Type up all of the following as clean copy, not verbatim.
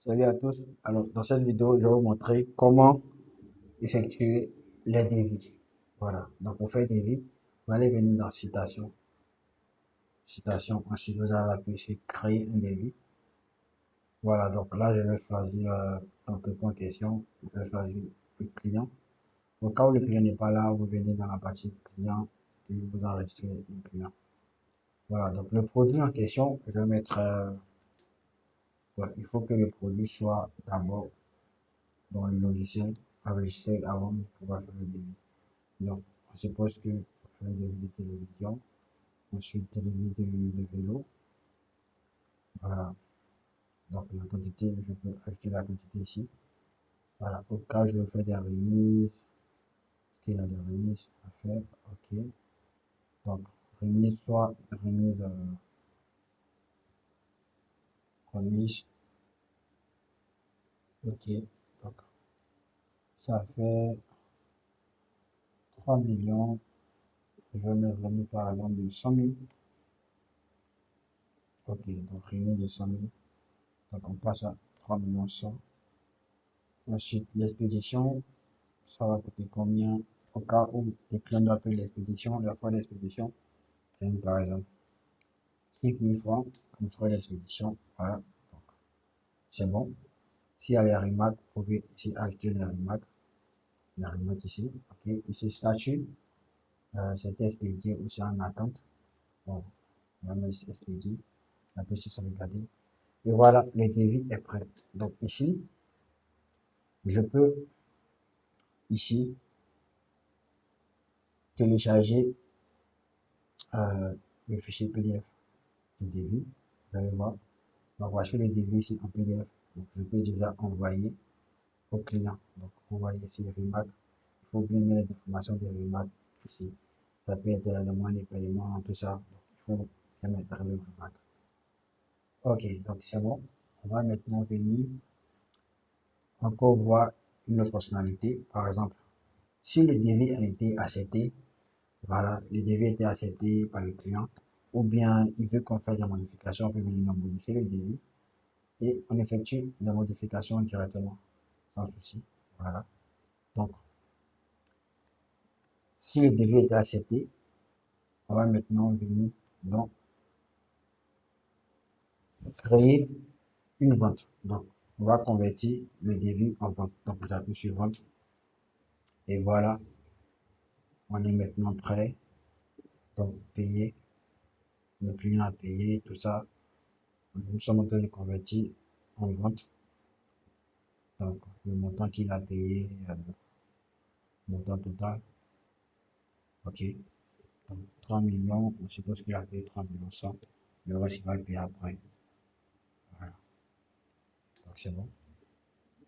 Salut à tous. Alors, dans cette vidéo, je vais vous montrer comment effectuer les devis. Voilà. Donc, pour faire devis, vous allez venir dans citation. Citation. Ensuite, vous allez appuyer sur créer un devis. Voilà. Donc, là, je vais choisir, donc, le point question. Je vais choisir le client. Au cas où le client n'est pas là, vous venez dans la partie client et vous enregistrez le client. Voilà. Donc, le produit en question, je vais mettre, ouais, il faut que le produit soit d'abord dans le logiciel enregistré avant de pouvoir faire le devis. Donc, on suppose que on fait un devis de télévision, ensuite télévis de vélo. Voilà. Donc, la quantité, je peux acheter la quantité ici. Voilà. Au cas où je veux faire des remises, est-ce qu'il y a des remises à faire? OK. Donc, remise, soit remise, remise. OK. Donc, ça fait 3 millions. Je vais me remis par exemple de 100 000. OK. Donc, remise de 100 000. Donc, on passe à 3 millions 100. Ensuite, l'expédition, ça va coûter combien au cas où le client doit payer l'expédition, la fois d'expédition, par exemple 5 000 francs comme frais d'expédition. Voilà, donc c'est bon. S'il y a les remarques, vous pouvez ici ajouter les remarques ici. Ok, ici statut, c'est expédié ou c'est en attente. Bon, on va mettre expédié, appuyer sur sauvegarder. Et voilà, le devis est prêt. Donc ici, je peux ici télécharger le fichier PDF du devis. Vous allez voir. Donc, voici le devis ici en PDF. Donc, je peux déjà envoyer au client. Donc, vous voyez ici les remarques. Il faut bien mettre l'information des remarques ici. Ça peut être le moyen de paiement, tout ça. Donc, il faut bien mettre les remarques. Ok, donc c'est bon. On va maintenant venir encore voir une autre fonctionnalité. Par exemple, si le devis a été accepté, voilà, le devis a été accepté par le client, ou bien il veut qu'on fasse des modifications, on peut venir modifier le devis et on effectue la modification directement, sans souci. Voilà. Donc, si le devis est accepté, on va maintenant venir donc créer une vente. Donc, on va convertir le devis en vente. Donc, j'appuie sur vente et voilà, on est maintenant prêt. Donc, payer, le client a payé, tout ça. Nous sommes en train de convertir en vente. Donc, le montant qu'il a payé, montant total, ok. Donc, 3 millions, on suppose qu'il a payé 3 millions 100. Le reste, il va le payer après. Voilà. Donc, c'est bon.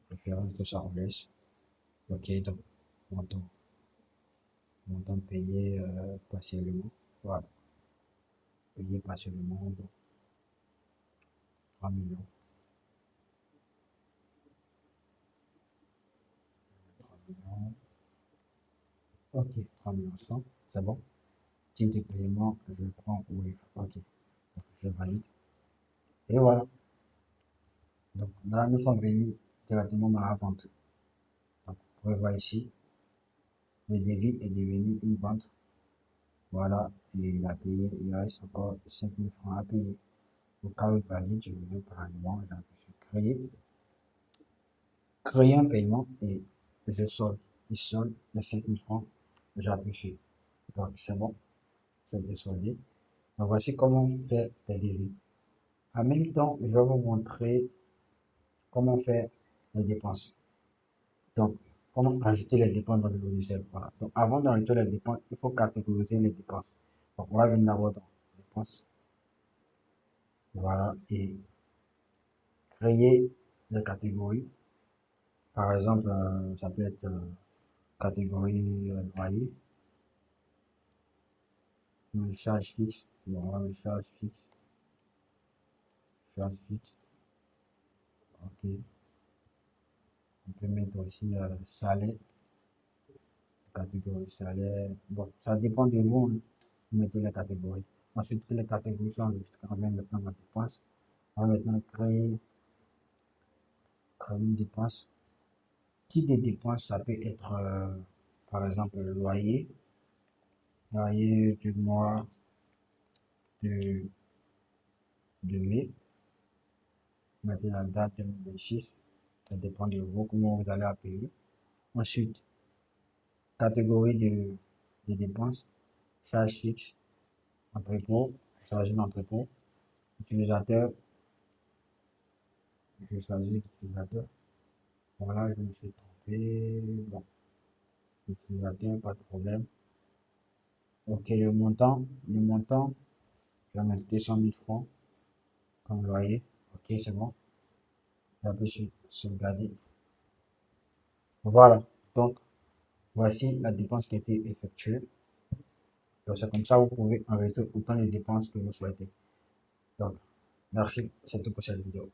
Référence, tout ça, on laisse. Ok, donc, montant, montant payé partiellement. Voilà. Payé partiellement, donc 3 millions. 3 millions. Ok, 3 millions 100. C'est bon. Type de paiement, je prends oui. Ok. Donc, je valide. Et voilà. Donc, là, nous sommes venus directement dans la vente. Donc, vous pouvez voir ici, le devis est devenu une vente. Voilà, et il a payé, il reste encore 5 000 francs à payer. Au cas où il valide, je viens par exemple, j'appuie sur créer un paiement et je solde. Il solde les 5 000 francs, j'appuie sur. Donc c'est bon, c'est désoldé. Donc voici comment faire les devis. En même temps, je vais vous montrer comment faire les dépenses. Donc, comment ajouter les dépenses dans le logiciel. Voilà. Donc, avant d'ajouter les dépenses, il faut catégoriser les dépenses. Donc, on va venir d'abord dans dépenses. Voilà. Et créer des catégories. Par exemple, ça peut être catégorie loyer, charge fixe. Bon, on va mettre charge fixe. Ok. On peut mettre aussi salaire, catégorie salaire. Bon, ça dépend de vous, hein. Vous mettez les catégories. Ensuite, que les catégories sont enregistrées, on vient maintenant dans dépenses. On va maintenant créer être une dépense. Type de dépenses, ça peut être, par exemple, le loyer du mois de, de mai, mettez la date 2026, ça dépend de vous, comment vous allez appeler. Ensuite, catégorie de dépenses, charge fixe, entrepôt, charge d'entrepôt, utilisateur, je choisis l'utilisateur. Voilà, je me suis trompé. Bon, utilisateur, pas de problème. Ok, le montant, je vais mettre 200 000 francs comme loyer. Ok, c'est bon. J'appuie sur sauvegarder. Voilà. Donc, voici la dépense qui a été effectuée. Donc, c'est comme ça, vous pouvez enregistrer autant de dépenses que vous souhaitez. Donc, merci. C'est tout pour cette vidéo.